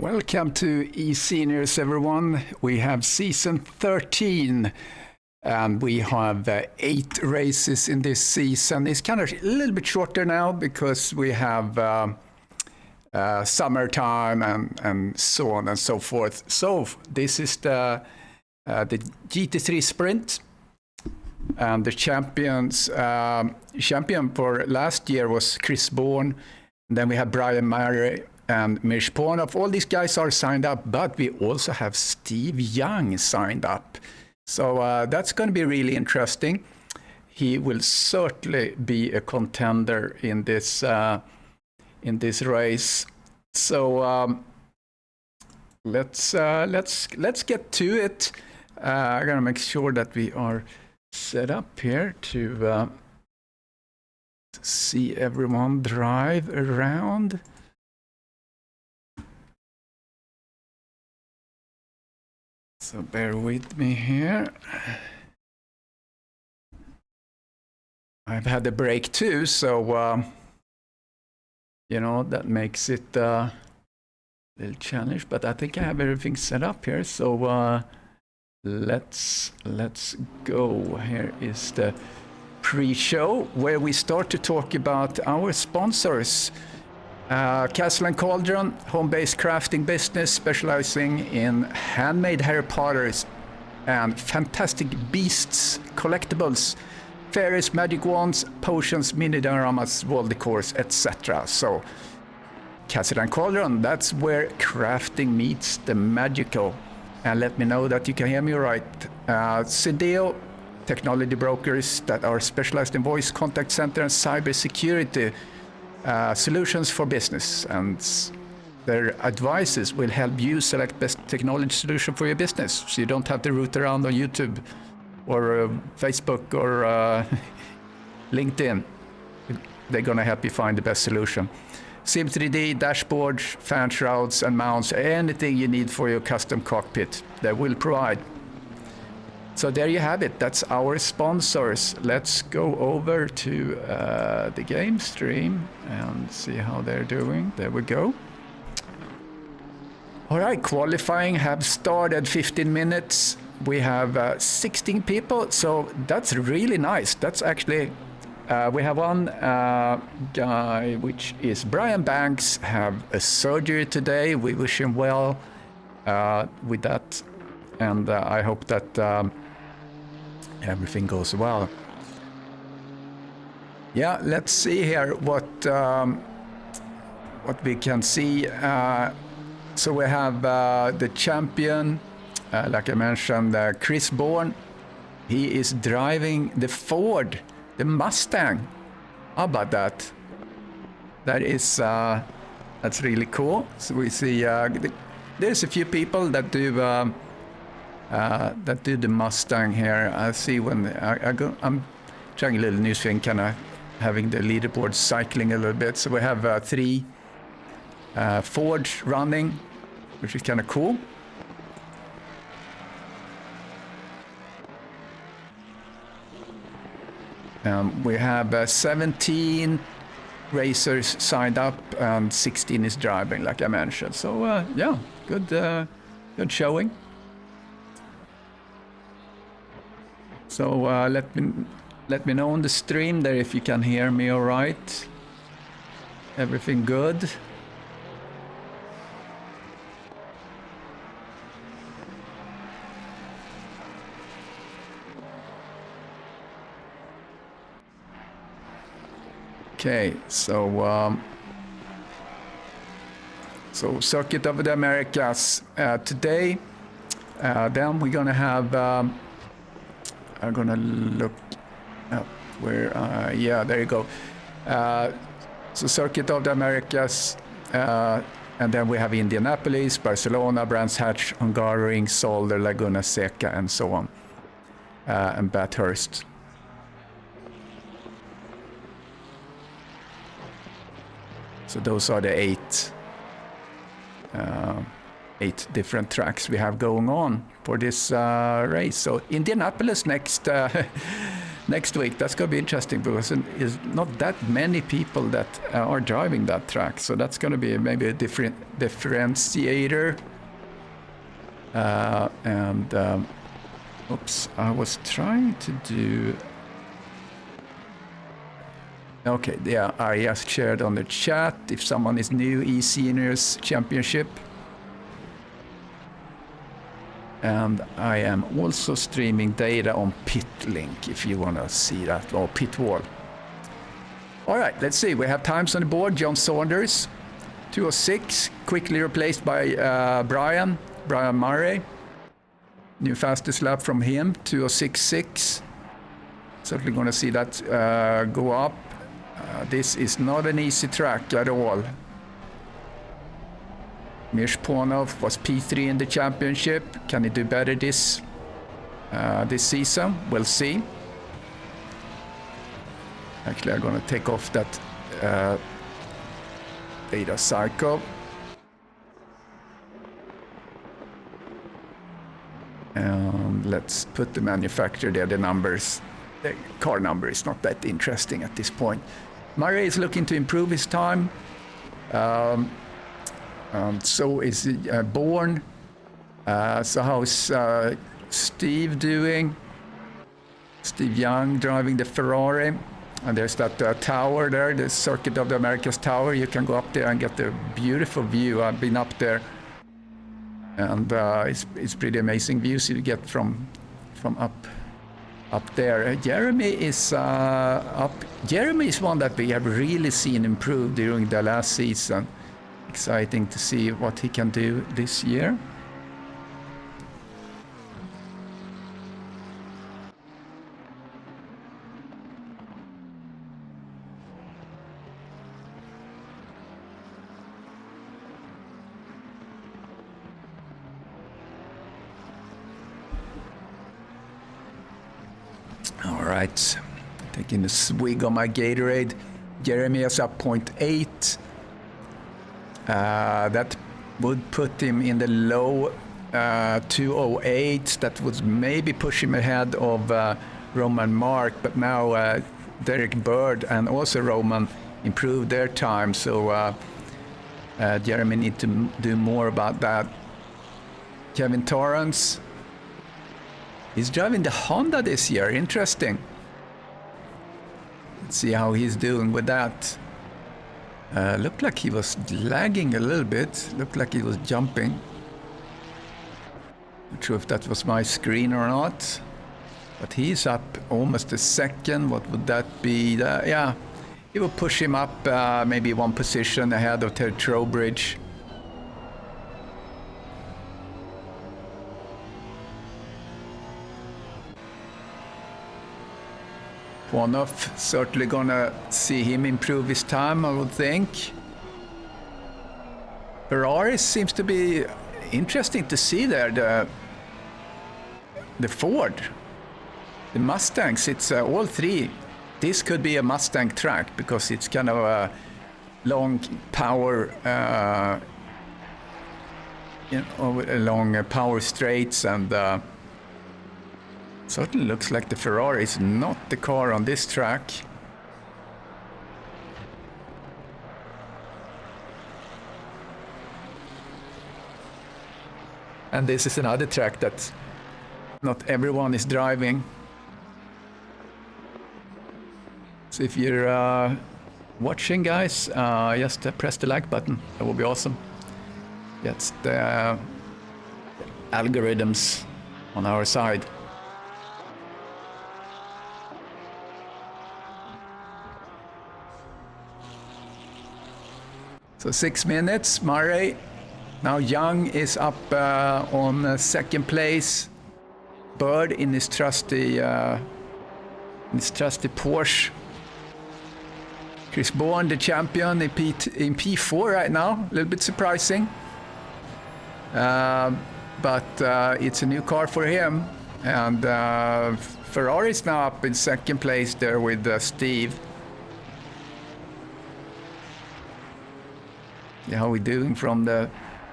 Welcome to eSeniors, everyone. We have season 13, and we have 8 races in this season. It's kind of a little bit shorter now because we have summertime and so on and so forth. So this is the GT3 sprint, and the champion for last year was Chris Bourne. And then we have Brian Murray and Mish Pornoff. All these guys are signed up, but we also have Steve Young signed up. So that's going to be really interesting. He will certainly be a contender in this race. So let's get to it. I'm going to make sure that we are set up here to see everyone drive around. So bear with me here. I've had a break too, so you know, that makes it a little challenge, but I think I have everything set up here. So let's go. Here is the pre-show where we start to talk about our sponsors. Castle & Cauldron, home-based crafting business specializing in handmade Harry Potters and fantastic beasts, collectibles, fairies, magic wands, potions, mini dioramas, wall decors, etc. So Castle & Cauldron, that's where crafting meets the magical. And let me know that you can hear me right. Cedeo, technology brokers that are specialized in voice contact center and cyber security solutions for business, and their advices will help you select best technology solution for your business, so you don't have to root around on YouTube or Facebook or LinkedIn. They're going to help you find the best solution. Sim3D, dashboards, fan shrouds and mounts, anything you need for your custom cockpit, they will provide. So there you have it. That's our sponsors. Let's go over to the game stream and see how they're doing. There we go. All right, qualifying have started 15 minutes. We have 16 people, so that's really nice. That's actually, we have one guy, which is Brian Banks, have a surgery today. We wish him well with that, and I hope that everything goes well. Yeah, let's see here what we can see. So we have the champion, like I mentioned, Chris Bourne. He is driving the Ford, the Mustang. How about that? That is that's really cool. So we see there's a few people that do the Mustang here. I see when I'm trying a little new thing, kind of having the leaderboard cycling a little bit. So we have 3 Fords running, which is kind of cool. We have 17 racers signed up and 16 is driving, like I mentioned. So yeah, good showing. So let me know on the stream there if you can hear me all right. Everything good? Okay, so Circuit of the Americas today. Then we're gonna have. I'm gonna look up where. Yeah, there you go. So Circuit of the Americas, and then we have Indianapolis, Barcelona, Brands Hatch, Hungaroring, Solder, Laguna Seca, and so on, and Bathurst. So those are the 8 different tracks we have going on for this race. So Indianapolis next next week. That's going to be interesting because there's not that many people that are driving that track. So that's going to be maybe a different differentiator. Oops, I was trying to do... Okay, yeah, I just shared on the chat if someone is new, eSeniors Championship. And I am also streaming data on PitLink if you want to see that, or Pitwall. All right, let's see. We have times on the board. John Saunders, 2:06, quickly replaced by Brian Murray. New fastest lap from him, 2:06.6. Certainly going to see that go up. This is not an easy track at all. Mirshponov was P3 in the championship. Can he do better this season? We'll see. Actually, I'm going to take off that data cycle. And let's put the manufacturer there, the numbers. The car number is not that interesting at this point. Murray is looking to improve his time. So is Bourne. So how's Steve doing? Steve Young driving the Ferrari. And there's that tower there, the Circuit of the Americas tower. You can go up there and get the beautiful view. I've been up there. And it's pretty amazing views you get from up there. Jeremy is up. Jeremy is one that we have really seen improve during the last season. Exciting to see what he can do this year. All right, taking a swig on my Gatorade. Jeremy is up 0.8. That would put him in the low 208. That would maybe push him ahead of Roman Mark, but now Derek Bird and also Roman improved their time, so Jeremy need to do more about that. Kevin Torrance, he's driving the Honda this year. Interesting. Let's see how he's doing with that. Looked like he was lagging a little bit. Looked like he was jumping. Not sure if that was my screen or not. But he's up almost a second. What would that be? Yeah, it will push him up maybe one position ahead of Ted Trowbridge. Ponoff, certainly gonna see him improve his time, I would think. Ferrari seems to be interesting to see there. The Ford, the Mustangs, it's all three. This could be a Mustang track because it's kind of a long power, long power straights, and certainly looks like the Ferrari is not the car on this track. And this is another track that not everyone is driving. So if you're watching, guys, just press the like button. That would be awesome. That's the algorithms on our side. So 6 minutes, Murray. Now Young is up on second place. Bird in his trusty Porsche. Chris Bourne, the champion in P4 right now. A little bit surprising. But it's a new car for him. And Ferrari's now up in second place there with Steve. Yeah, how are we doing from the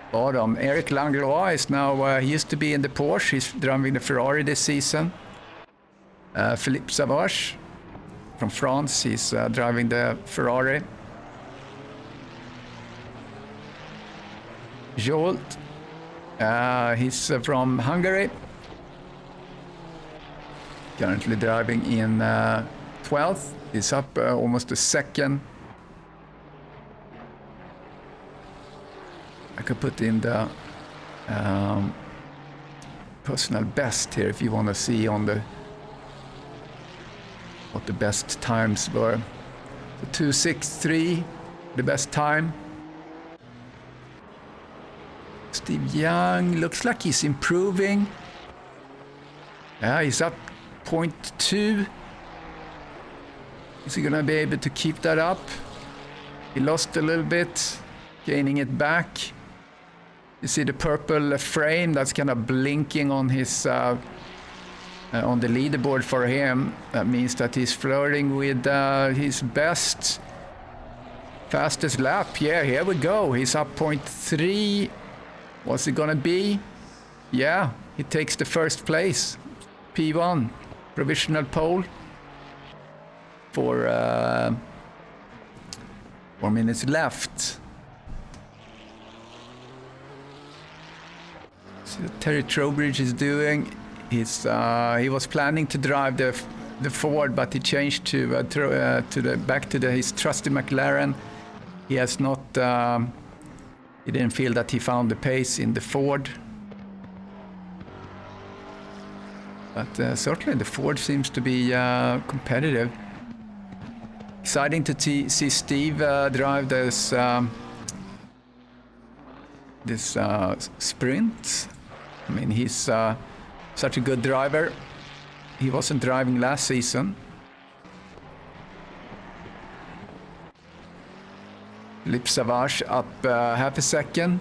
bottom? Eric Langlois is now, he used to be in the Porsche. He's driving the Ferrari this season. Philippe Savage from France, he's driving the Ferrari. Jolt, he's from Hungary. Currently driving in 12th. He's up almost a second. I could put in the personal best here if you want to see on the what the best times were. So 2:63, the best time. Steve Young looks like he's improving. Yeah, he's up 0.2. Is he gonna be able to keep that up? He lost a little bit, gaining it back. You see the purple frame that's kind of blinking on his on the leaderboard for him. That means that he's flirting with his best, fastest lap. Yeah, here we go. He's up 0.3. What's it gonna be? Yeah, he takes the first place. P1, provisional pole. For 4 minutes left. So Terry Trowbridge is doing. He was planning to drive the Ford, but he changed to his trusty McLaren. He has not. He didn't feel that he found the pace in the Ford. But certainly the Ford seems to be competitive. Exciting to see Steve drive this sprint. I mean, he's such a good driver. He wasn't driving last season. Philippe Savage up half a second.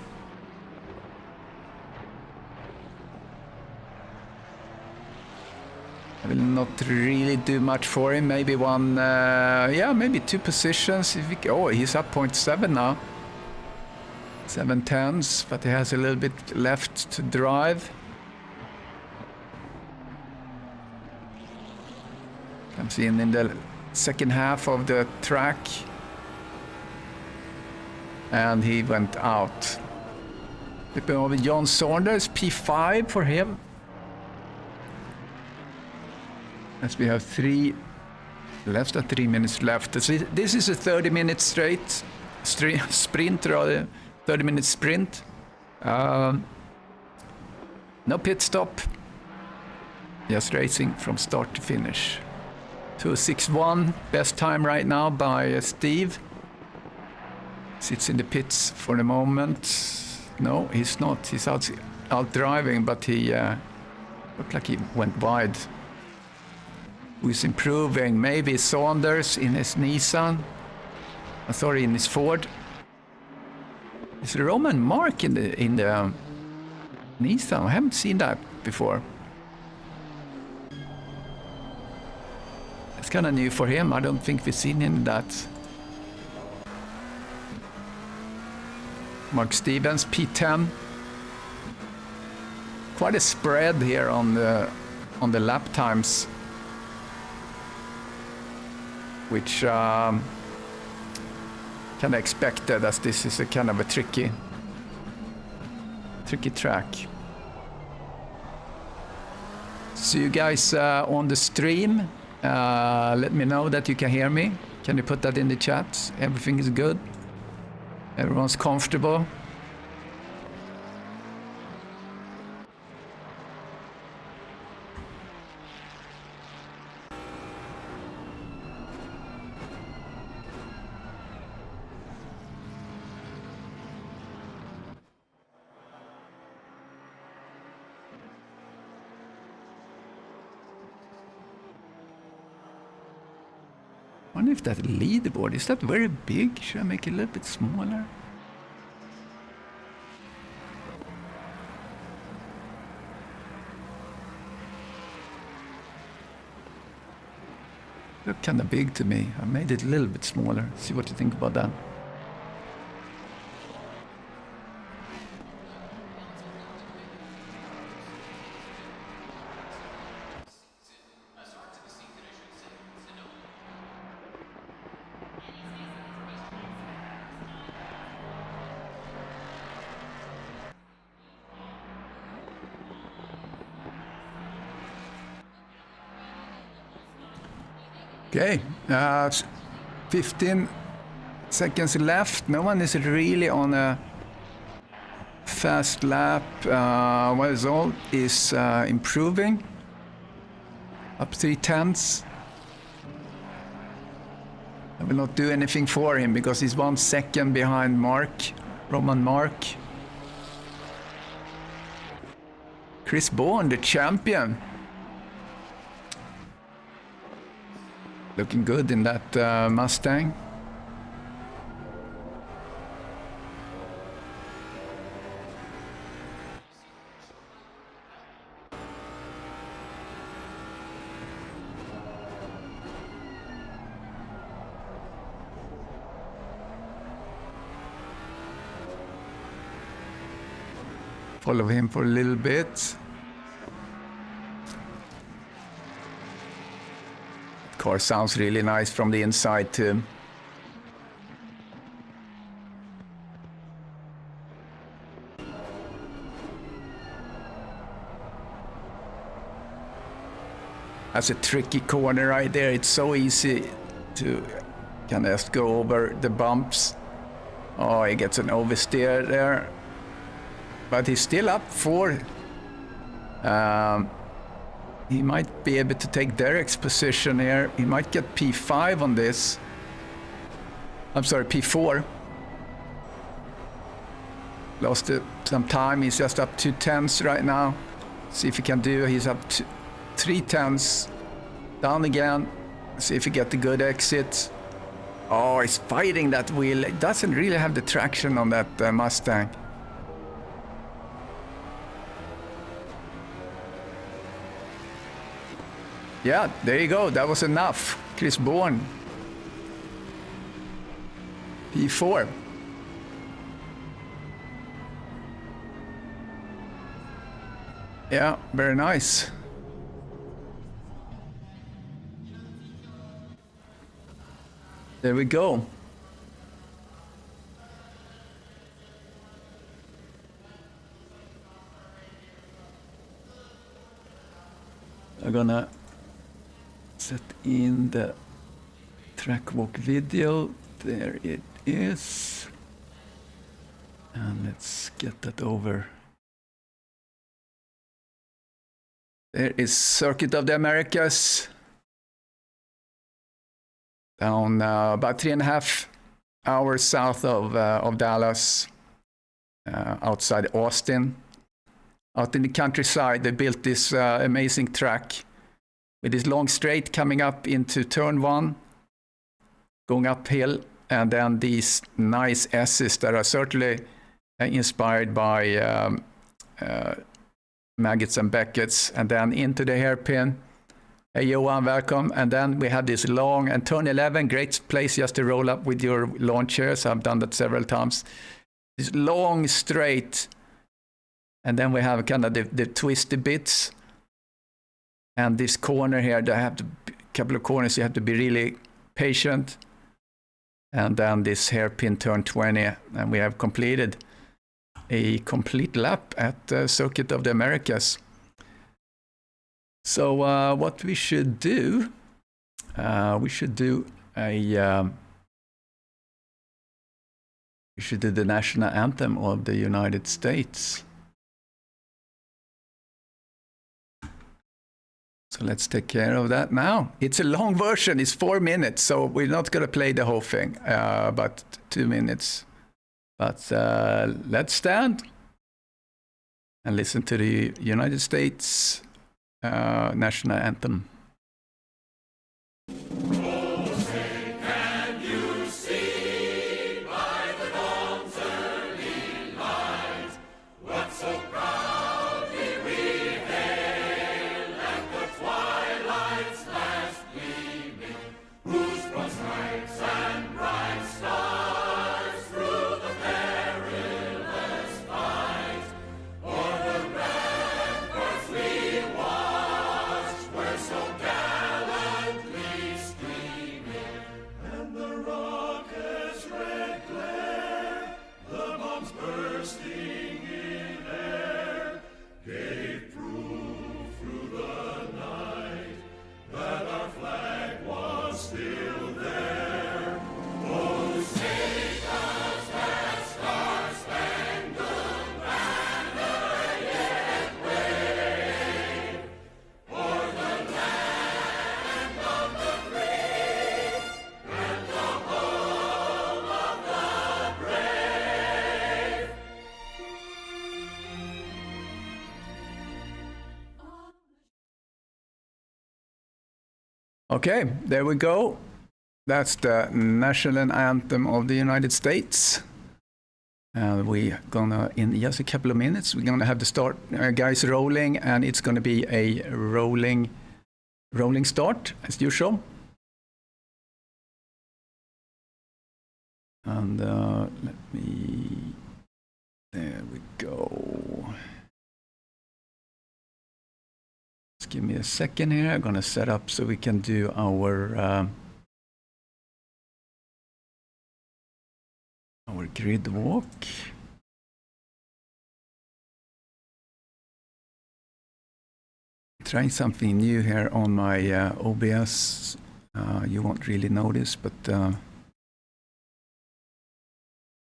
I will not really do much for him. Maybe one, maybe 2 positions. He's up 0.7 now. 7/10, but he has a little bit left to drive. Comes in the second half of the track. And he went out. Flipping over John Saunders, P5 for him. As we have less than 3 minutes left. This is a 30-minute sprint, rather 30-minute sprint. No pit stop. Just racing from start to finish. 2:61, best time right now by Steve. Sits in the pits for the moment. No, he's not. He's out driving, but he looked like he went wide. Who's improving? Maybe Saunders in his Nissan. In his Ford. Is there Roman Mark in the Nissan? I haven't seen that before. It's kind of new for him. I don't think we've seen him in that. Mark Stevens, P10. Quite a spread here on the lap times, which kind of expected, as this is a kind of a tricky track. See you guys on the stream. Let me know that you can hear me. Can you put that in the chat? Everything is good. Everyone's comfortable. I wonder if that leaderboard, is that very big? Should I make it a little bit smaller? Looked kind of big to me. I made it a little bit smaller. See what you think about that. Okay, 15 seconds left. No one is really on a fast lap. Result is improving. Up 3/10. I will not do anything for him because he's 1 second behind Roman Mark. Chris Bourne, the champion. Looking good in that Mustang. Follow him for a little bit. Car sounds really nice from the inside too. That's a tricky corner right there. It's so easy to kind of just go over the bumps. Oh, he gets an oversteer there. But he's still up 4. He might be able to take Derek's position here. He might get P5 on this. I'm sorry, P4. Lost some time. He's just up 2/10 right now. See if he can do. He's up 3/10. Down again. See if he get the good exit. Oh, he's fighting that wheel. It doesn't really have the traction on that Mustang. Yeah, there you go. That was enough. Chris Bourne. P4. Yeah, very nice. There we go. I'm gonna set in the track walk video. There it is. And let's get that over. There is Circuit of the Americas. Down about 3.5 hours south of Dallas, outside Austin. Out in the countryside, they built this amazing track with this long straight coming up into turn 1, going uphill, and then these nice S's that are certainly inspired by Maggots and Beckett's, and then into the hairpin. Hey Johan, welcome. And then we have this long, and turn 11, great place just to roll up with your lawn chairs. I've done that several times. This long straight, and then we have kind of the twisty bits. And this corner here, they have a couple of corners, you have to be really patient. And then this hairpin turn 20, and we have completed a complete lap at the Circuit of the Americas. So what we should do the national anthem of the United States. So let's take care of that now. It's a long version, it's 4 minutes, so we're not going to play the whole thing, but 2 minutes. But let's stand and listen to the United States national anthem. So Okay, there we go. That's the national anthem of the United States. We're gonna, in just a couple of minutes, we're gonna have the start guys rolling, and it's gonna be a rolling start as usual. And let me, there we go. Just give me a second here. I'm gonna set up so we can do our grid walk. Trying something new here on my OBS. You won't really notice, but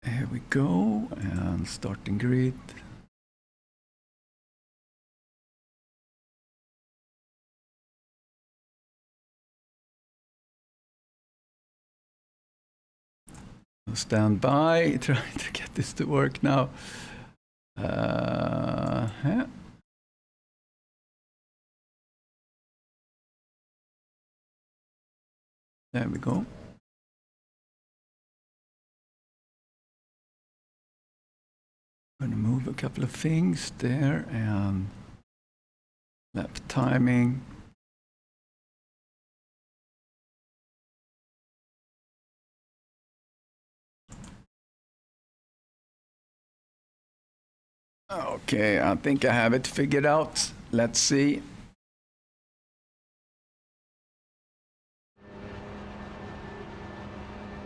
here we go, and starting grid. Stand by, trying to get this to work now. Yeah. There we go. I'm going to move a couple of things there, and lap timing. Okay, I think I have it figured out. Let's see.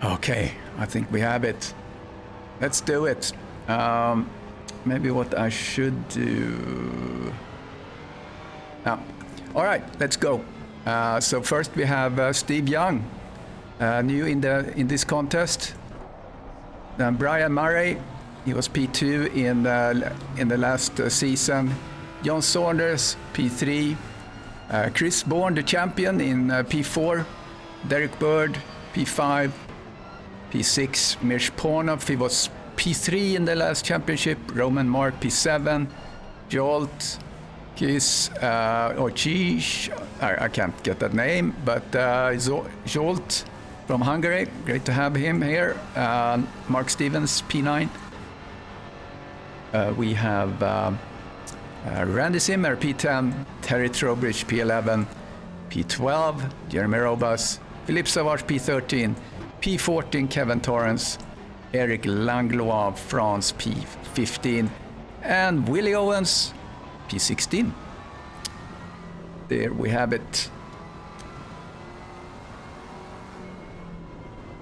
Okay, I think we have it. Let's do it. Maybe what I should do. All right, let's go. So first we have Steve Young, new in this contest. Then Brian Murray, he was P2 in the last season. John Saunders, P3. Chris Bourne, the champion, in P4. Derek Bird, P5. P6, Mirch Pornov, he was P3 in the last championship. Roman Mark, P7. Jolt, Kiss, or Chish, I can't get that name, but Jolt from Hungary, great to have him here. Mark Stevens, P9. We have Randy Zimmer, P10. Terry Trowbridge, P11. P12, Jeremy Robas. Philippe Savage, P13. P14, Kevin Torrance. Eric Langlois, France, P15. And Willie Owens, P16. There we have it.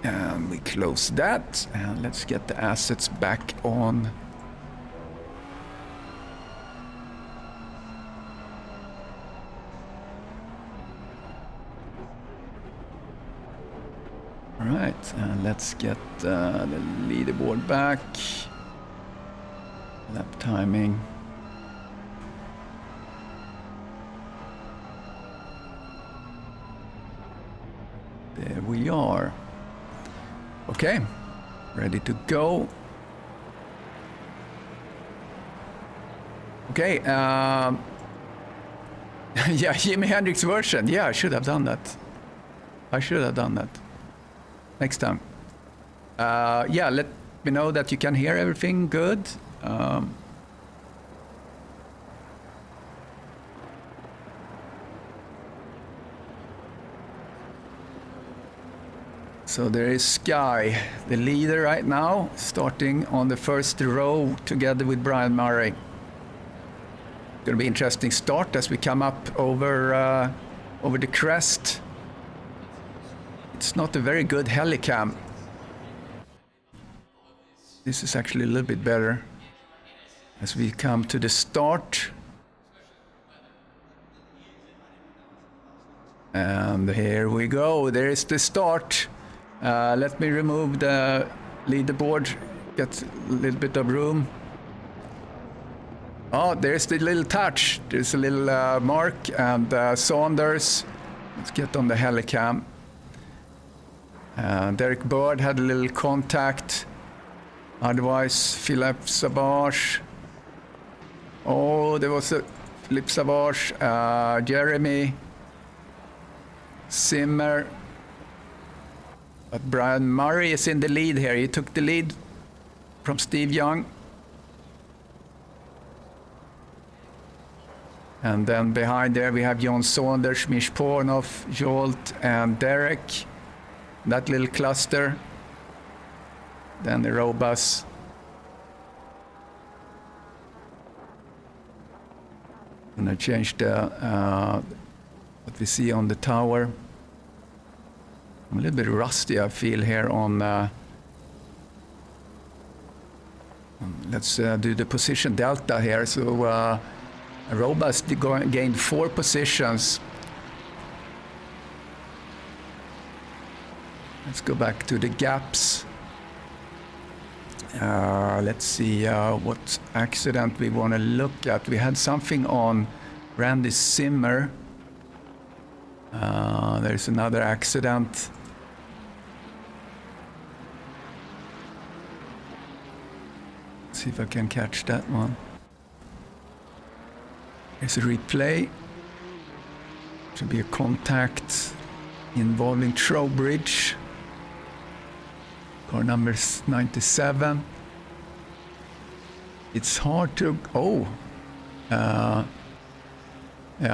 And we close that. And let's get the assets back on. All right, let's get the leaderboard back. Lap timing. There we are. Okay, ready to go. Okay, yeah, Jimi Hendrix version. Yeah, I should have done that. Next time. Yeah, let me know that you can hear everything good. So there is Sky, the leader right now, starting on the first row together with Brian Murray. Going to be interesting start as we come up over the crest. It's not a very good helicam. This is actually a little bit better as we come to the start. And here we go. There is the start. Let me remove the leaderboard, get a little bit of room. Oh, there's the little touch. There's a little mark, and Saunders. Let's get on the helicam. Derek Bird had a little contact. Otherwise, Philippe Savage. Oh, there was a Philippe Savage. Jeremy. Zimmer. But Brian Murray is in the lead here. He took the lead from Steve Young. And then behind there we have John Saunders, Mishponov, Jolt, and Derek. That little cluster. Then the Robus. I'm gonna change the what we see on the tower. I'm a little bit rusty, I feel, here on. Let's do the position delta here. So Robust gained 4 positions. Let's go back to the gaps. Let's see what accident we want to look at. We had something on Randy Zimmer. There's another accident. Let's see if I can catch that one. Here's a replay. Should be a contact involving Trowbridge. Car number 97. It's hard to... Oh! Yeah,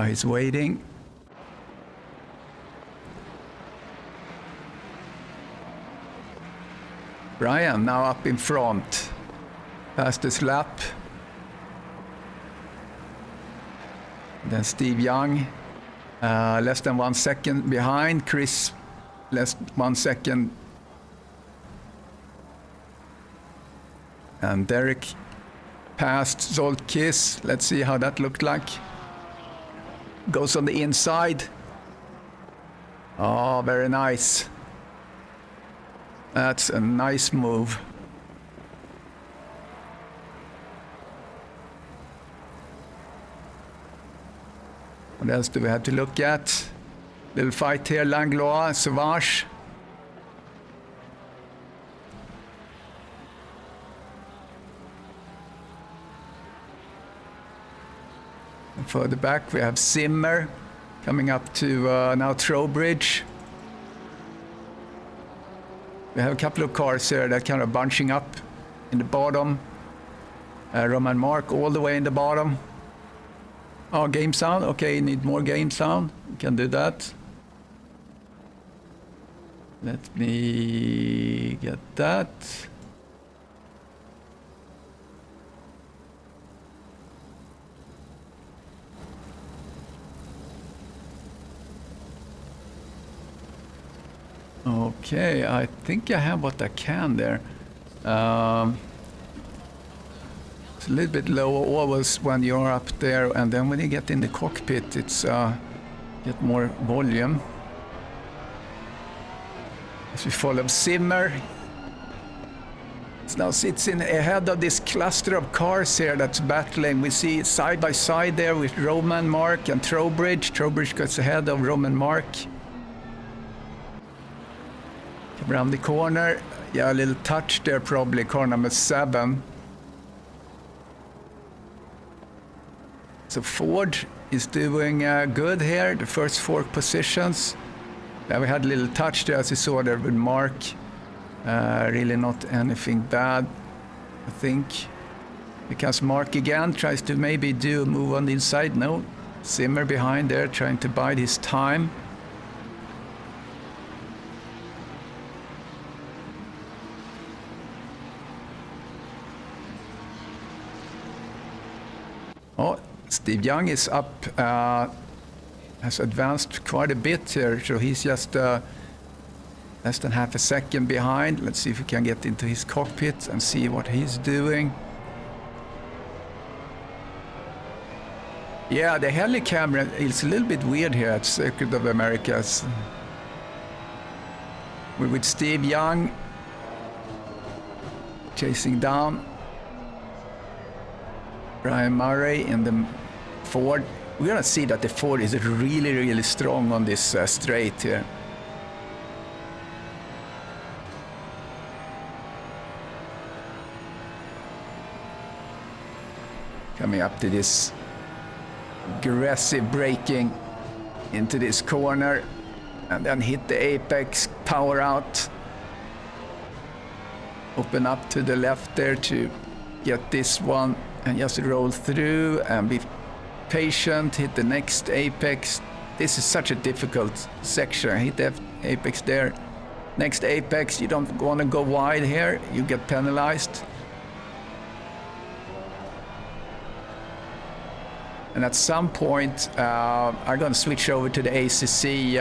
he's waiting. Brian now up in front. Fastest lap. Then Steve Young, less than 1 second behind. Chris, less 1 second. And Derek passed Zoltkis. Let's see how that looked like. Goes on the inside. Oh, very nice. That's a nice move. What else do we have to look at? Little fight here, Langlois, Sauvage. And further back we have Zimmer coming up to now Trowbridge. We have a couple of cars here that kind of bunching up in the bottom. Roman Mark all the way in the bottom. Oh, game sound. Okay, need more game sound. We can do that. Let me get that. Okay, I think I have what I can there. It's a little bit lower always when you're up there, and then when you get in the cockpit, it's get more volume. As we follow Zimmer, it now sits in ahead of this cluster of cars here that's battling. We see it side by side there with Roman Mark and Trowbridge. Trowbridge gets ahead of Roman Mark. Around the corner, yeah, a little touch there probably, car number 7. So Ford is doing good here, the first 4 positions. Yeah, we had a little touch there as you saw there with Mark. Really not anything bad, I think. Because Mark again tries to maybe do a move on the inside. No, Zimmer behind there trying to bide his time. Oh, Steve Young is up, has advanced quite a bit here, so he's just less than half a second behind. Let's see if we can get into his cockpit and see what he's doing. Yeah, the heli camera is a little bit weird here at Circuit of Americas. We're with Steve Young chasing down Brian Murray in the Ford. We're gonna see that the Ford is really, really strong on this straight here. Coming up to this aggressive braking into this corner. And then hit the apex, power out. Open up to the left there to get this one and just roll through and be patient, hit the next apex. This is such a difficult section. Hit the apex there. Next apex, you don't want to go wide here, you get penalized. And at some point, I'm going to switch over to the ACC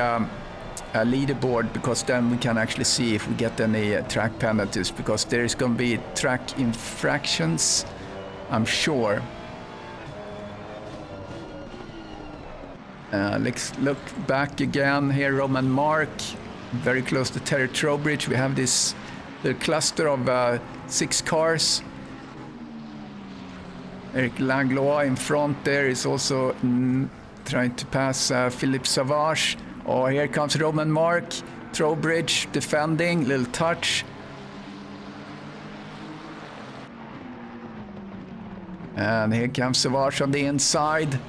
leaderboard, because then we can actually see if we get any track penalties, because there is going to be track infractions, I'm sure. Let's look back again here. Roman Mark, very close to Terry Trowbridge. We have this little cluster of 6 cars. Eric Langlois in front there is also trying to pass Philippe Savage. Oh, here comes Roman Mark. Trowbridge defending, little touch. And here comes Savage on the inside.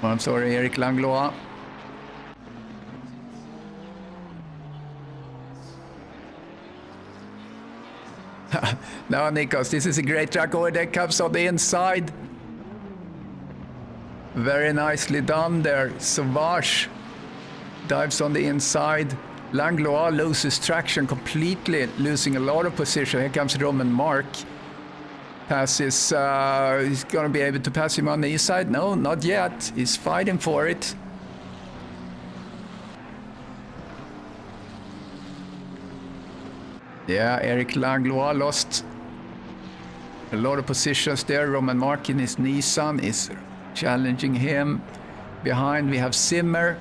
Oh, I'm sorry, Eric Langlois. Now, Nikos, this is a great track. Oh, there comes on the inside. Very nicely done there. Savage dives on the inside. Langlois loses traction completely, losing a lot of position. Here comes Roman Mark. Passes, he's going to be able to pass him on the east side. No, not yet. He's fighting for it. Yeah, Eric Langlois lost a lot of positions there. Roman Mark in his Nissan is challenging him. Behind we have Zimmer.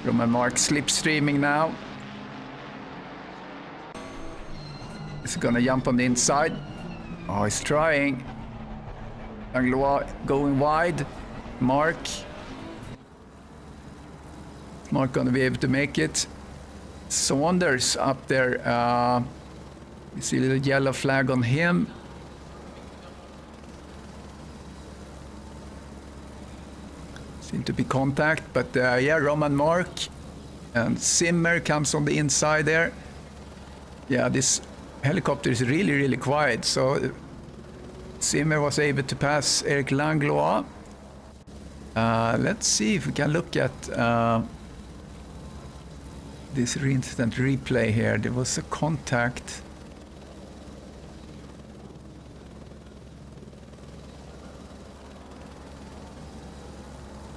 Roman Mark slipstreaming now. He's gonna jump on the inside. Oh, he's trying. Langlois going wide. Mark gonna be able to make it. Saunders up there. You see a little yellow flag on him. Seem to be contact, but yeah, Roman Mark and Zimmer comes on the inside there. Yeah, this helicopter is really, really quiet. So Zimmer was able to pass Eric Langlois. Let's see if we can look at this instant replay here. There was a contact.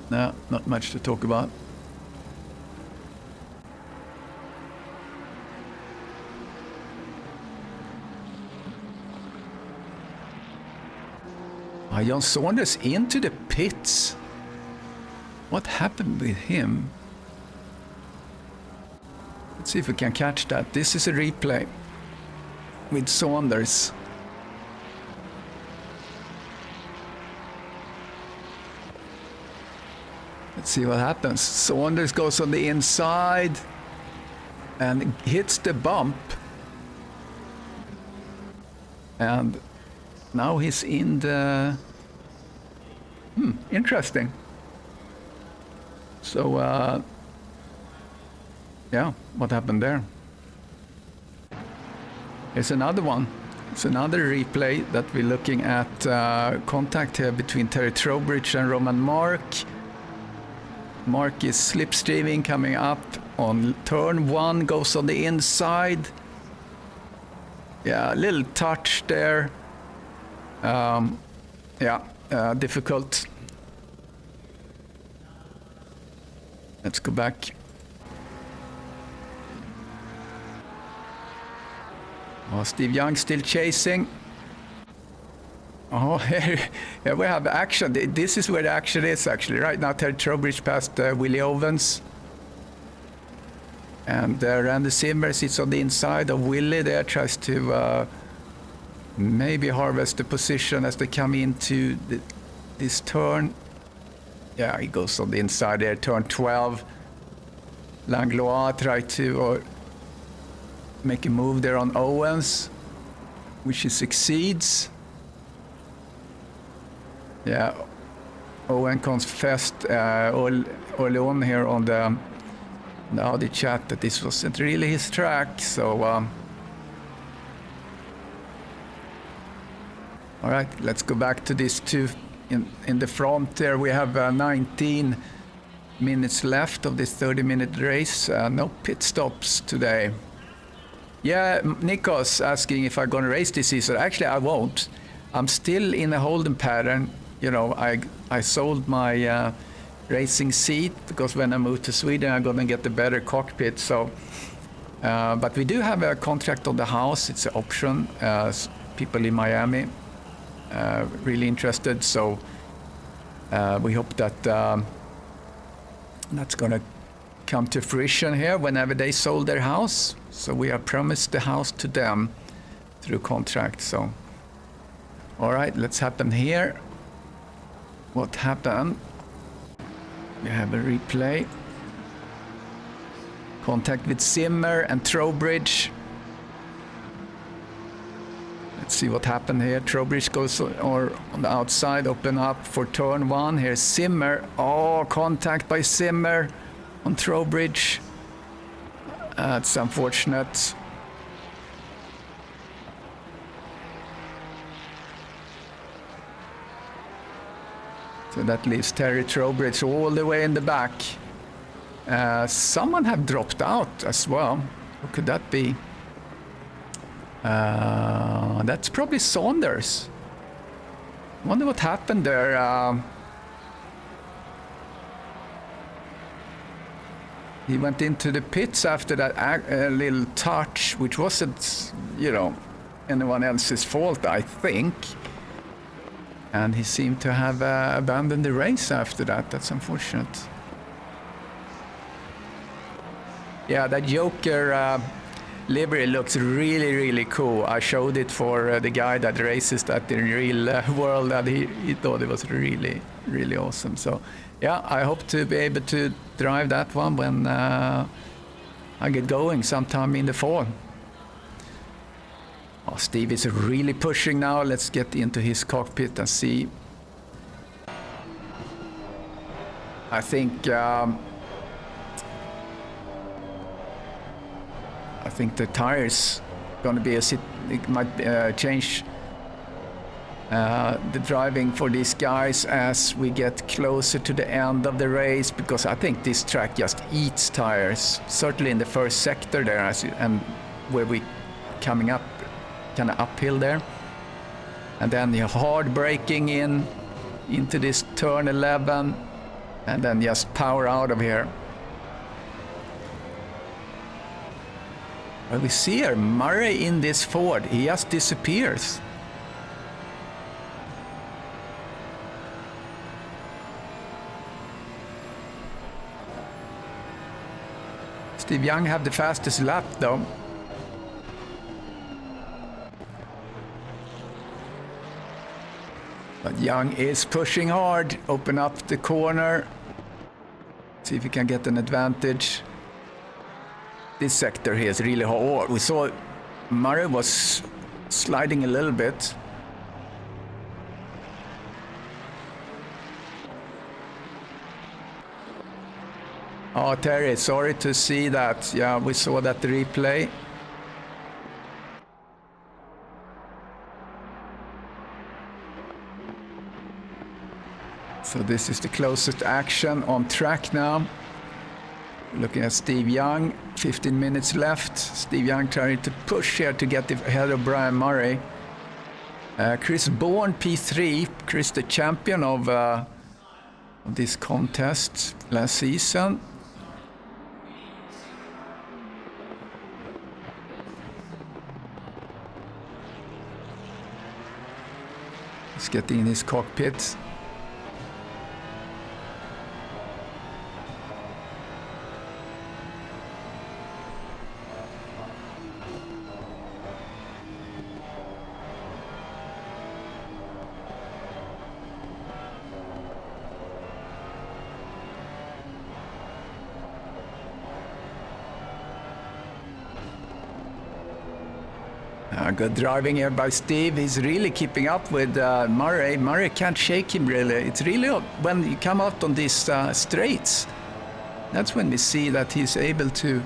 No, not much to talk about. Jan Saunders into the pits. What happened with him? Let's see if we can catch that. This is a replay with Saunders. Let's see what happens. Saunders goes on the inside and hits the bump. And now he's in the... interesting. So, yeah, what happened there? Here's another one. It's another replay that we're looking at. Contact here between Terry Trowbridge and Roman Mark. Mark is slipstreaming, coming up on turn 1, goes on the inside. Yeah, a little touch there. Yeah, difficult. Let's go back. Oh, Steve Young still chasing. Oh, here we have action. This is where the action is, actually. Right now, Terry Trowbridge passed Willie Owens. And Randy Zimmer sits on the inside of Willie there, tries to maybe harvest the position as they come into this turn. Yeah, he goes on the inside there, turn 12. Langlois tried to make a move there on Owens, which he succeeds. Yeah, Owen confessed early on here on the Audi chat that this wasn't really his track, so all right, let's go back to these two in the front there. We have 19 minutes left of this 30-minute race. No pit stops today. Yeah, Nikos asking if I'm going to race this season. Actually, I won't. I'm still in a holding pattern. You know, I sold my racing seat because when I move to Sweden, I'm going to get a better cockpit. So, but we do have a contract on the house. It's an option. People in Miami really interested. So we hope that that's going to come to fruition here whenever they sold their house. So we have promised the house to them through contract. So, all right, let's happen here. What happened? We have a replay. Contact with Zimmer and Trowbridge. Let's see what happened here. Trowbridge goes or on the outside, open up for turn one. Here's Zimmer. Oh, contact by Zimmer on Trowbridge. It's unfortunate. So that leaves Terry Trowbridge all the way in the back. Someone have dropped out as well. Who could that be? That's probably Saunders. Wonder what happened there. He went into the pits after that little touch, which wasn't, you know, anyone else's fault, I think. And he seemed to have abandoned the race after that. That's unfortunate. Yeah, that Joker livery looks really, really cool. I showed it for the guy that races that in real world, and he thought it was really, really awesome. So, yeah, I hope to be able to drive that one when I get going sometime in the fall. Oh, Steve is really pushing now. Let's get into his cockpit and see. I think the tires gonna be it might change the driving for these guys as we get closer to the end of the race, because I think this track just eats tires, certainly in the first sector there, and where we coming up kind of uphill there, and then the hard braking into this turn 11, and then just power out of here. Well, we see here Murray in this Ford. He just disappears. Steve Young have the fastest lap though. But Young is pushing hard. Open up the corner. See if he can get an advantage. This sector here is really hard. We saw Murray was sliding a little bit. Oh, Terry, sorry to see that. Yeah, we saw that replay. So this is the closest action on track now. Looking at Steve Young, 15 minutes left. Steve Young trying to push here to get ahead of Brian Murray. Chris Bourne, P3. Chris, the champion of this contest last season. He's getting in his cockpit. Good driving here by Steve. He's really keeping up with Murray. Murray can't shake him really. It's really when you come out on these straights, that's when we see that he's able to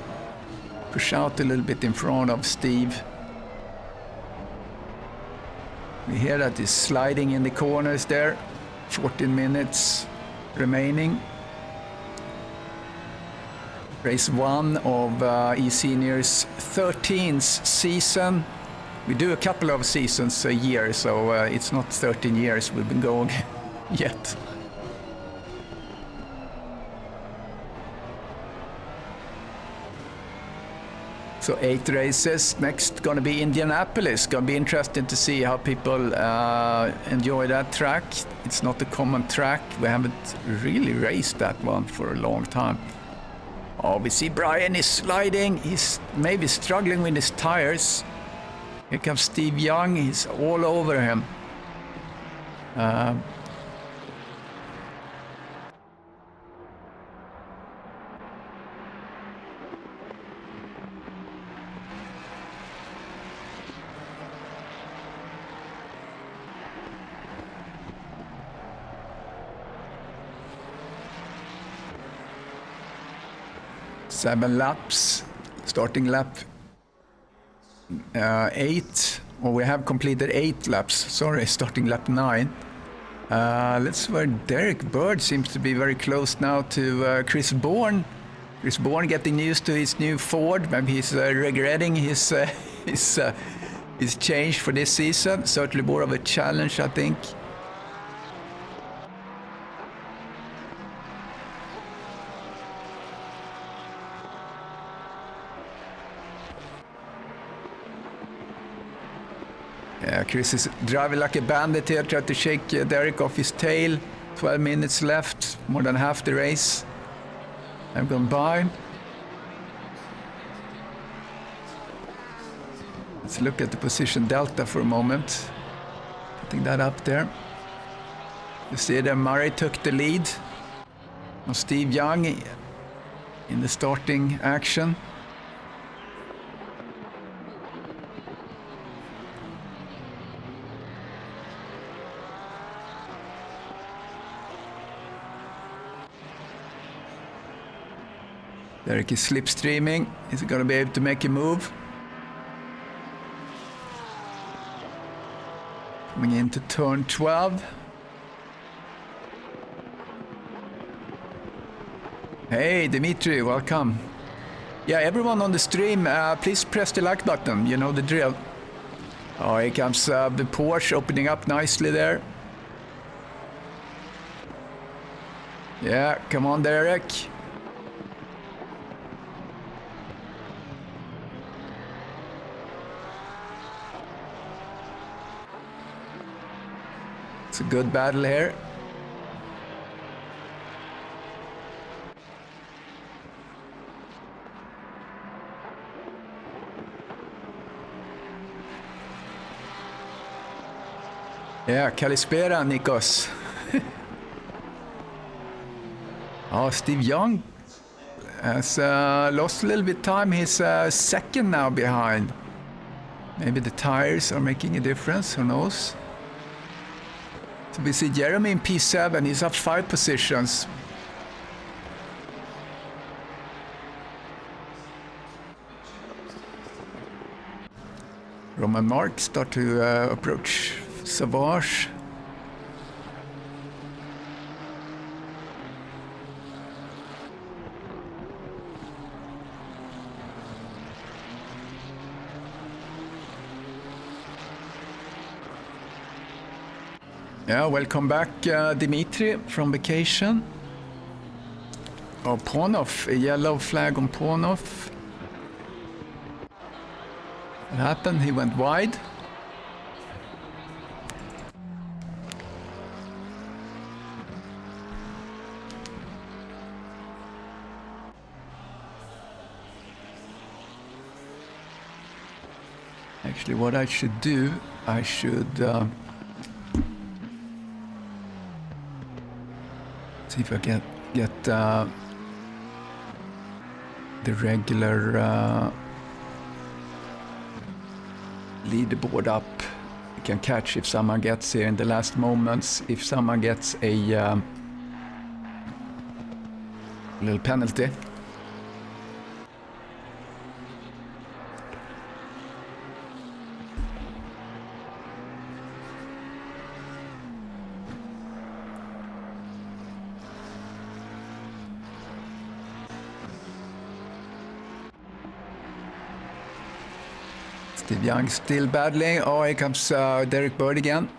push out a little bit in front of Steve. We hear that he's sliding in the corners there. 14 minutes remaining. Race 1 of eSeniors 13th season. We do a couple of seasons a year, so it's not 13 years we've been going yet. So 8 races. Next gonna be Indianapolis. Gonna be interesting to see how people enjoy that track. It's not a common track. We haven't really raced that one for a long time. Oh, we see Brian is sliding. He's maybe struggling with his tires. Here comes Steve Young. He's all over him. Seven laps, starting lap 8, or we have completed 8 laps, sorry, starting lap 9. Let's where Derek Bird seems to be very close now to Chris Bourne. Chris Bourne getting used to his new Ford, maybe he's regretting his change for this season. Certainly more of a challenge, I think. Yeah, Chris is driving like a bandit here, trying to shake Derek off his tail. 12 minutes left, more than half the race. I've gone by. Let's look at the position delta for a moment. Putting that up there. You see that Murray took the lead. Now Steve Young in the starting action. Derek is slipstreaming. Is he going to be able to make a move? Coming into turn 12. Hey, Dimitri, welcome. Yeah, everyone on the stream, please press the like button. You know the drill. Oh, here comes the Porsche opening up nicely there. Yeah, come on, Derek. It's a good battle here. Yeah, Kalispera, Nikos. Oh, Steve Young has lost a little bit of time. He's second now behind. Maybe the tires are making a difference, who knows? So we see Jeremy in P7, he's up 5 positions. Roman Mark start to approach Savage. Yeah, welcome back, Dimitri, from vacation. Oh, Ponov, a yellow flag on Ponov. What happened? He went wide. Actually, what I should do, I should see if I can get the regular leaderboard up. You can catch if someone gets here in the last moments, if someone gets a little penalty. Steve Young still battling. Oh, here comes Derek Bird again.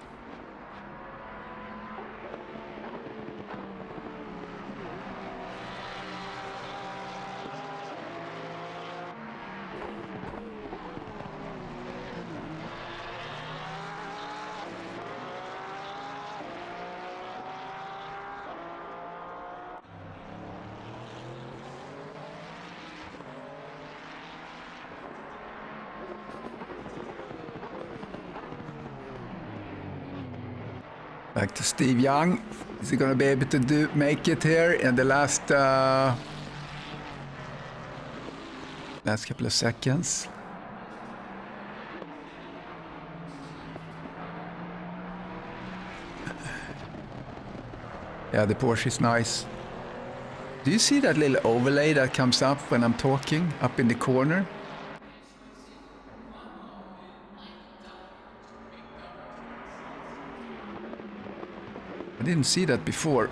Back to Steve Young. Is he going to be able to make it here in the last couple of seconds? Yeah, the Porsche is nice. Do you see that little overlay that comes up when I'm talking up in the corner? I didn't see that before,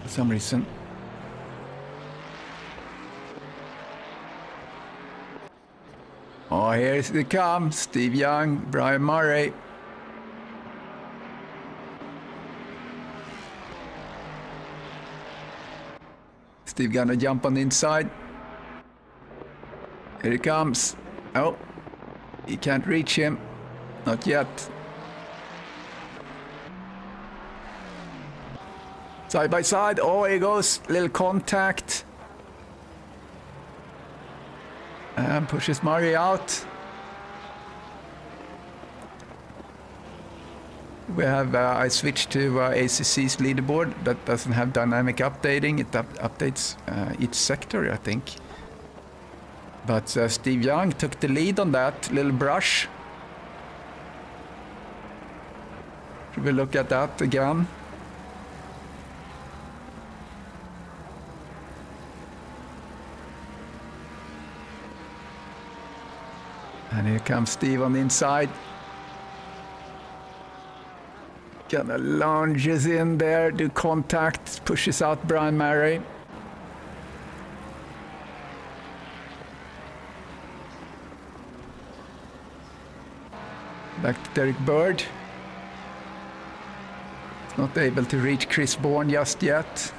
for some reason. Oh, here they come. Steve Young, Brian Murray. Steve gonna jump on the inside. Here he comes. Oh, he can't reach him. Not yet. Side by side. Oh, here goes. Little contact. And pushes Murray out. We have, I switched to ACC's leaderboard that doesn't have dynamic updating. It updates each sector, I think. But Steve Young took the lead on that little brush. Should we look at that again? And here comes Steve on the inside. Gonna lunges in there, do contact, pushes out Brian Murray. Back to Derek Bird. Not able to reach Chris Bourne just yet.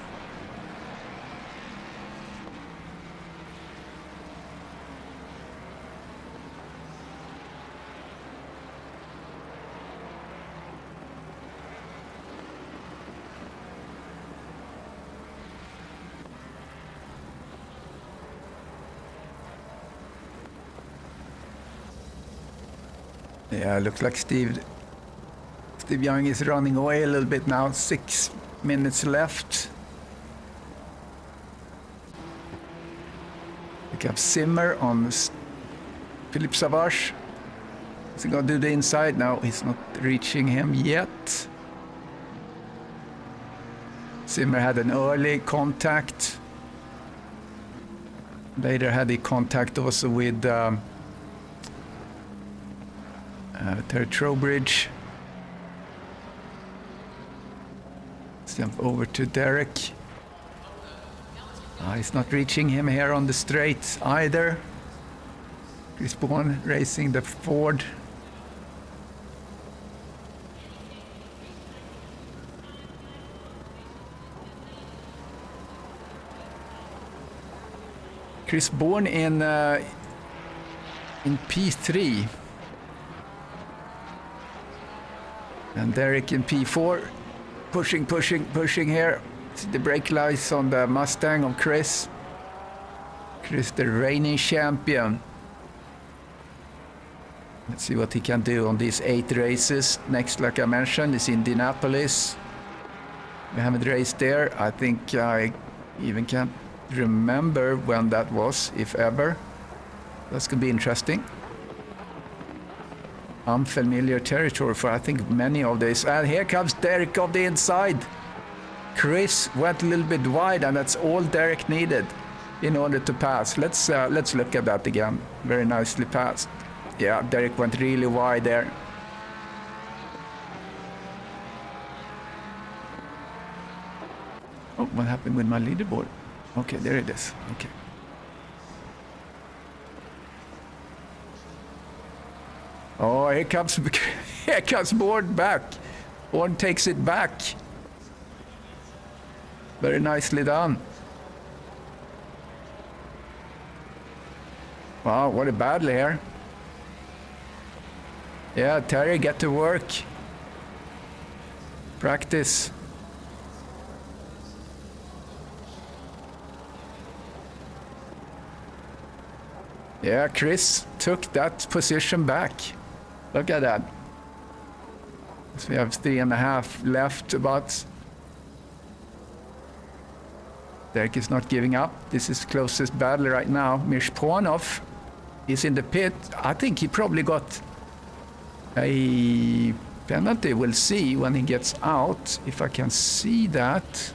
Yeah, looks like Steve Young is running away a little bit now. 6 minutes left. We have Zimmer on Philippe Savage. Is he going to do the inside? No, he's not reaching him yet. Zimmer had an early contact. Later had a contact also with Terry Trowbridge. Let's jump over to Derek. He's not reaching him here on the straight either. Chris Bourne racing the Ford. Chris Bourne in P3. And Derek in P4, pushing here. See the brake lights on the Mustang of Chris. Chris, the reigning champion. Let's see what he can do on these 8 races. Next, like I mentioned, is Indianapolis. We haven't raced there. I think I even can't remember when that was, if ever. That's going to be interesting. unfamiliar territory for I think many of these. And here comes Derek on the inside. Chris went a little bit wide, and that's all Derek needed in order to pass. Let's look at that again. Very nicely passed. Yeah, Derek went really wide there. Oh, what happened with my leaderboard? Okay, there it is. Okay. Oh, here comes Bourne back. Bourne takes it back. Very nicely done. Wow, what a battle here. Yeah, Terry, get to work. Practice. Yeah, Chris took that position back. Look at that. So we have 3.5 left about. Derek is not giving up. This is closest battle right now. Mishponov is in the pit. I think he probably got a penalty. We'll see when he gets out, if I can see that.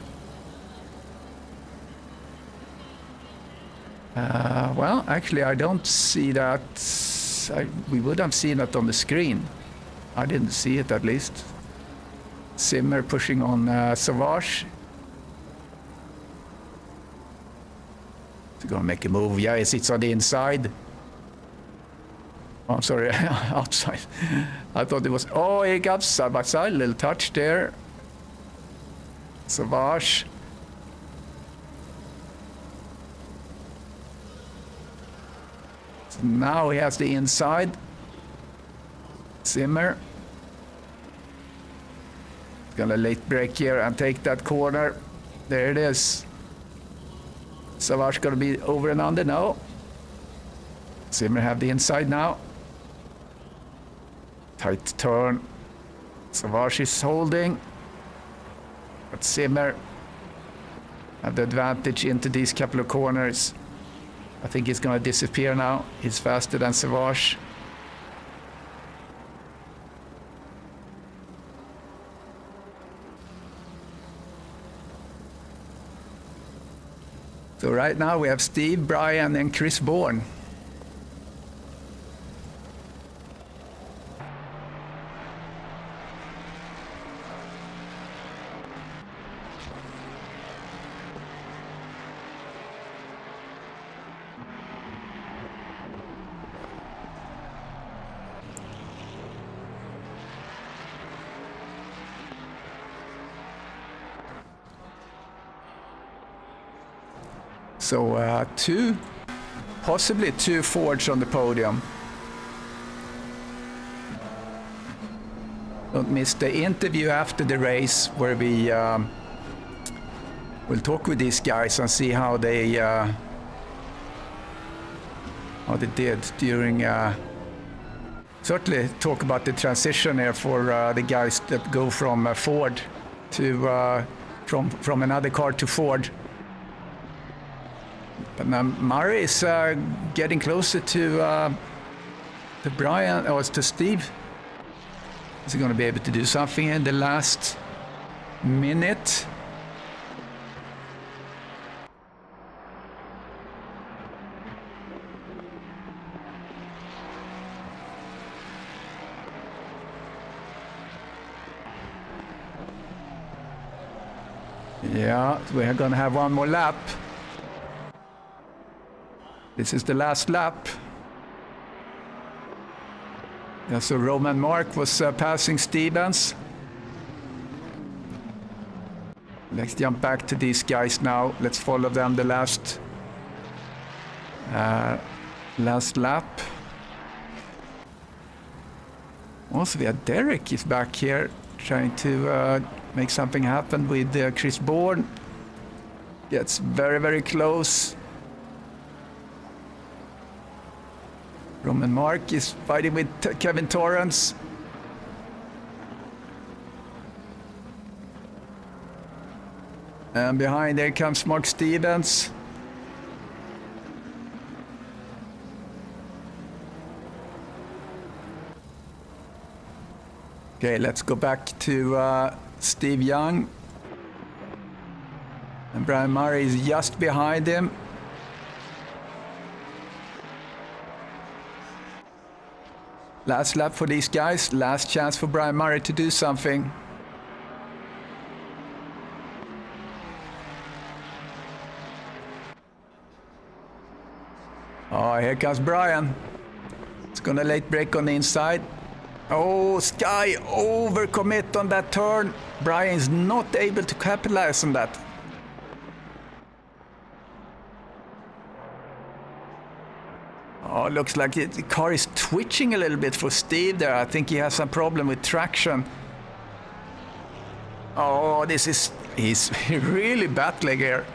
Well, actually, I don't see that. We would have seen it on the screen. I didn't see it, at least. Zimmer pushing on Savage. He's gonna make a move. Yeah, he sits on the inside. Oh, I'm sorry, outside. I thought it was. Oh, he got side by side. Little touch there. Savage. So now he has the inside. Zimmer. He's gonna late break here and take that corner. There it is. Savage gonna be over and under now. Zimmer have the inside now. Tight turn. Savage is holding. But Zimmer have the advantage into these couple of corners. I think he's gonna disappear now. He's faster than Savage. So right now we have Steve, Brian, and Chris Bourne. So possibly two Fords on the podium. Don't miss the interview after the race where we will talk with these guys and see how they did during. Certainly talk about the transition here for the guys that go from Ford to from another car to Ford. But now Murray is getting closer to Brian, or to Steve. Is he going to be able to do something in the last minute? Yeah, we're going to have one more lap. This is the last lap. Yeah, so Roman Mark was passing Stevens. Let's jump back to these guys now. Let's follow them the last lap. Also, we have Derek is back here trying to make something happen with Chris Bourne. Gets very, very close. Roman Mark is fighting with Kevin Torrance. And behind there comes Mark Stevens. Okay, let's go back to Steve Young. And Brian Murray is just behind him. Last lap for these guys. Last chance for Brian Murray to do something. Oh, here comes Brian. It's gonna late brake on the inside. Oh, Sky overcommit on that turn. Brian's not able to capitalize on that. Oh, looks like the car is twitching a little bit for Steve there. I think he has some problem with traction. Oh, he's really battling here.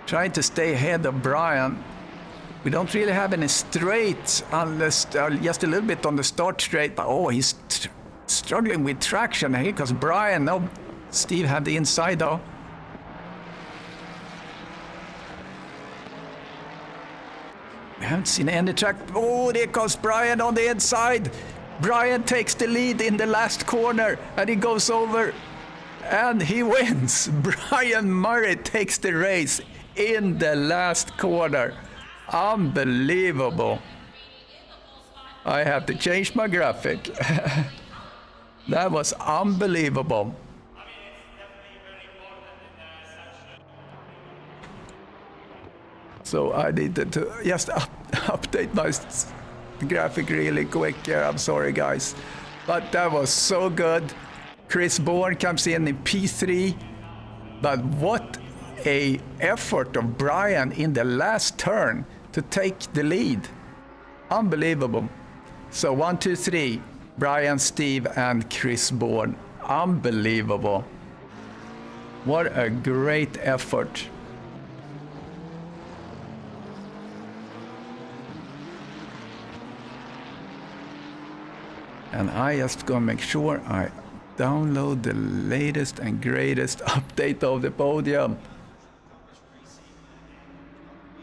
Trying to stay ahead of Brian. We don't really have any straights unless just a little bit on the start straight. But oh, he's struggling with traction here because Brian, no, Steve had the inside though. We haven't seen any track. Oh, there comes Brian on the inside. Brian takes the lead in the last corner and he goes over and he wins. Brian Murray takes the race in the last corner. Unbelievable. I have to change my graphic. That was unbelievable. So I needed to just update my graphic really quick here. I'm sorry, guys. But that was so good. Chris Bourne comes in P3. But what a effort of Brian in the last turn to take the lead. Unbelievable. So 1, 2, 3. Brian, Steve, and Chris Bourne. Unbelievable. What a great effort. And I just gonna make sure I download the latest and greatest update of the podium.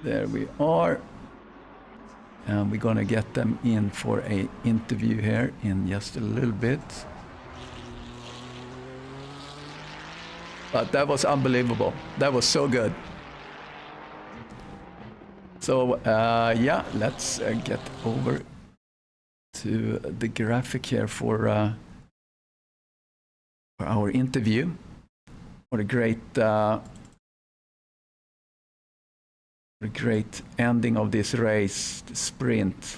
There we are. And we're gonna get them in for an interview here in just a little bit. But that was unbelievable. That was so good. So yeah, let's get over to the graphic here for our interview. What a great ending of this race, the sprint.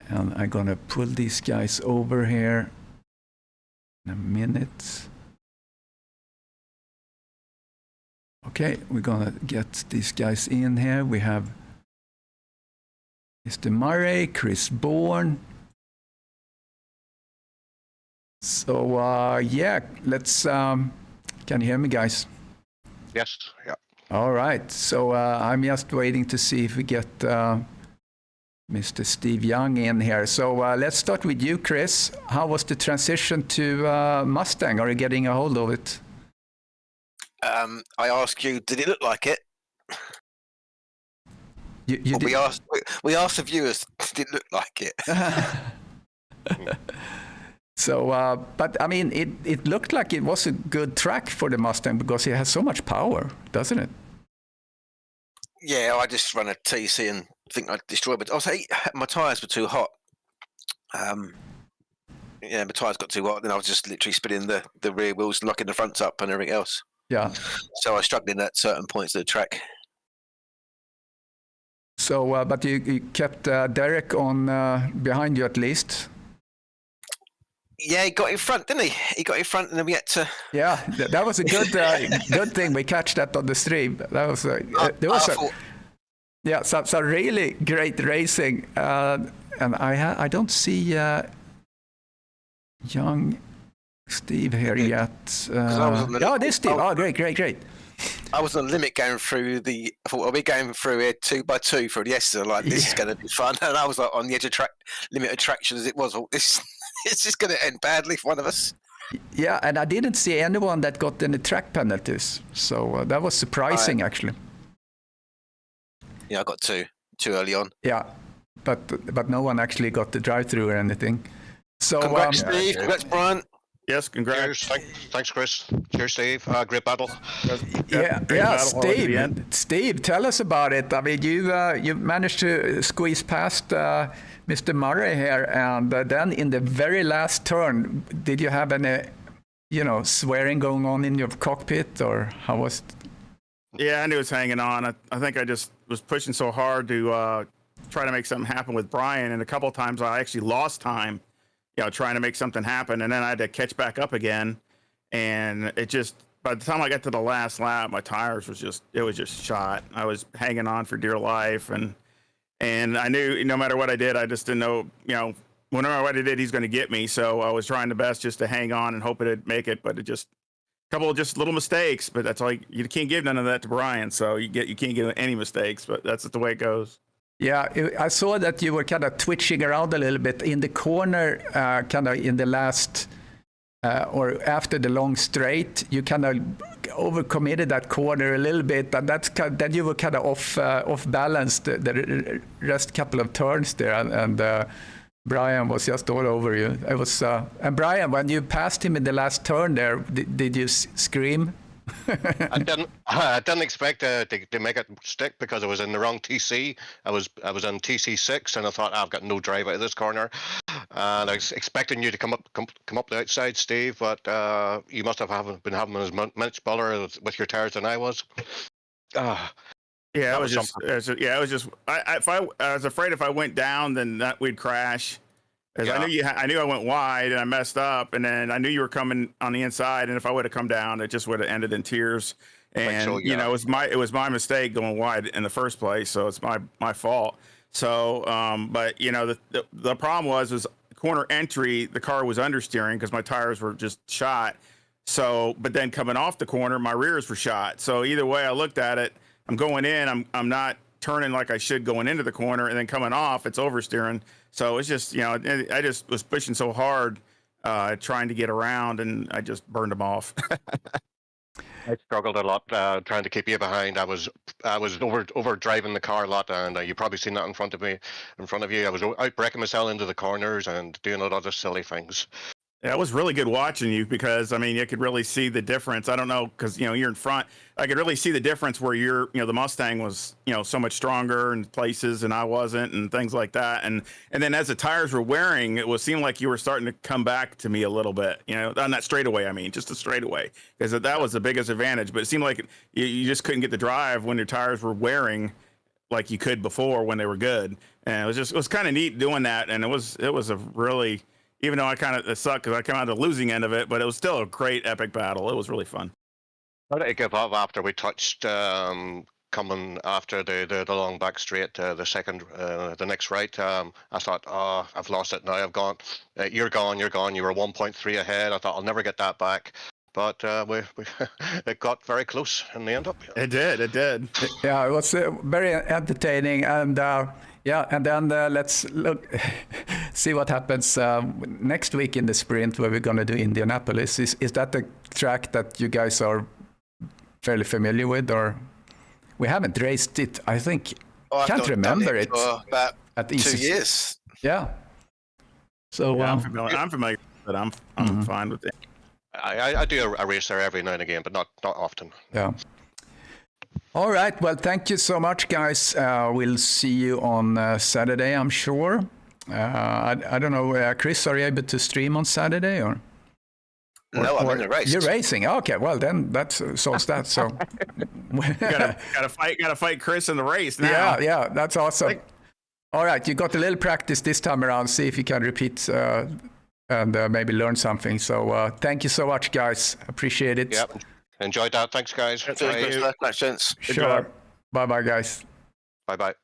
And I'm gonna pull these guys over here in a minute. Okay, we're gonna get these guys in here. We have Mr. Murray, Chris Bourne. So yeah, let's. Can you hear me, guys? Yes. Yeah. All right. So I'm just waiting to see if we get Mr. Steve Young in here. So let's start with you, Chris. How was the transition to Mustang? Are you getting a hold of it? I ask you, did it look like it? We asked the viewers, did it look like it? So, but I mean, it looked like it was a good track for the Mustang because it has so much power, doesn't it? Yeah, I just ran a TC and think I'd destroy it. I was like, my tyres were too hot. Yeah, my tyres got too hot. Then I was just literally spinning the rear wheels, locking the fronts up and everything else. Yeah. So I struggled in at certain points of the track. So, but you kept Derek on behind you at least. Yeah, he got in front, didn't he? He got in front, and then we had to. Yeah, that was a good good thing. We catch that on the stream. That was there was yeah, so really great racing. And I don't see young Steve here yet. Oh, this Steve. Oh, great. I was on the limit going through I thought, are we going through here 2 by 2 through the S? Like, this is going to be fun. And I was like on the edge of limit attraction as it was. This it's just going to end badly for one of us. Yeah, and I didn't see anyone that got any track penalties. So that was surprising, actually. Yeah, I got two early on. Yeah, but no one actually got the drive-through or anything. So Congrats, Steve. Congrats, Brian. Yes, congrats. Cheers. Thanks, Chris. Cheers, Steve. Great battle. yeah, Great battle all the way to the end. Steve, tell us about it. I mean, you managed to squeeze past Mr. Murray here, and then in the very last turn, did you have any, swearing going on in your cockpit, or how was it? Yeah, I knew it was hanging on. I think I just was pushing so hard to try to make something happen with Brian, and a couple of times I actually lost time, trying to make something happen, and then I had to catch back up again, and it just, by the time I got to the last lap, my tires was just shot. I was hanging on for dear life, and I knew no matter what I did, I just didn't know, no matter what I did, he's going to get me, so I was trying the best just to hang on and hope it'd make it, but it just, couple of just little mistakes, but that's all you can't give none of that to Brian, so you can't give any mistakes, but that's the way it goes. Yeah, I saw that you were kind of twitching around a little bit in the corner, kind of in the last or after the long straight. You kind of overcommitted that corner a little bit, and then you were kind of off balance the rest couple of turns there, and Brian was just all over you. It was, and Brian, when you passed him in the last turn there, did you scream? I didn't expect to make it stick because I was in the wrong TC. I was on TC6, and I thought I've got no drive out of this corner. And I was expecting you to come up the outside, Steve, but you must have been having as much bother with your tires than I was. Yeah, it was just. I was afraid if I went down, then that we'd crash. Because I knew I went wide and I messed up, and then I knew you were coming on the inside, and if I would have come down, it just would have ended in tears. And it was my mistake going wide in the first place, so it's my fault. So, but the problem was corner entry, the car was understeering because my tires were just shot. So, but then coming off the corner, my rears were shot. So either way I looked at it, I'm going in, I'm not turning like I should going into the corner, and then coming off, it's oversteering. So it's just, I just was pushing so hard, trying to get around, and I just burned them off. I struggled a lot trying to keep you behind. I was over driving the car a lot, and you probably seen that in front of you. I was out braking myself into the corners and doing a lot of silly things. Yeah, it was really good watching you because, I mean, you could really see the difference. I don't know, because, you're in front. I could really see the difference where the Mustang was, so much stronger in places and I wasn't, and things like that. And then as the tires were wearing, it seemed like you were starting to come back to me a little bit, on that straightaway, just a straightaway, because that was the biggest advantage. But it seemed like you just couldn't get the drive when your tires were wearing like you could before when they were good. And it was kind of neat doing that. And it was a really... Even though I kind of sucked because I came out of the losing end of it, but it was still a great epic battle. It was really fun. How did I give up after we touched coming after the long back straight, the next right? I thought, oh, I've lost it now. I've gone. You're gone. You were 1.3 ahead. I thought I'll never get that back. But it got very close in the end up. It did. Yeah, it was very entertaining, and and then let's see what happens next week in the sprint where we're going to do Indianapolis. Is that the track that you guys are fairly familiar with, or we haven't raced it? I think can't remember it for about at 2 years. Yeah. So I'm familiar, but I'm fine with it. I do a race there every now and again, but not often. Yeah. All right. Well, thank you so much, guys. We'll see you on Saturday, I'm sure. I don't know, Chris, are you able to stream on Saturday or? No, I'm in the race. You're racing. Okay, well then that solves that. So gotta fight Chris in the race now. Yeah, that's awesome. All right, you got a little practice this time around. See if you can repeat and maybe learn something. So thank you so much, guys. Appreciate it. Yep. Enjoyed that. Thanks, guys. Thanks, gents. Sure. Bye, guys. Bye.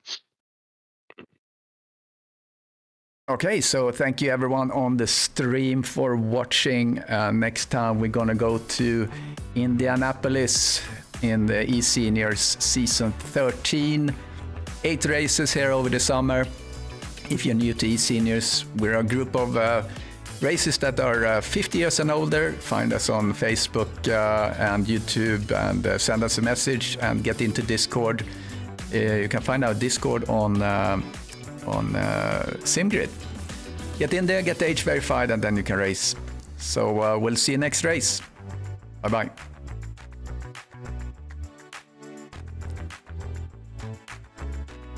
Okay, so thank you everyone on the stream for watching. Next time we're gonna go to Indianapolis in the eSeniors season 13. 8 races here over the summer. If you're new to eSeniors, we're a group of races that are 50 years and older. Find us on Facebook and YouTube, and send us a message and get into Discord. You can find our Discord on SIMGRID. get in there, get the age verified, and then you can race. So we'll see you next race. Bye-bye.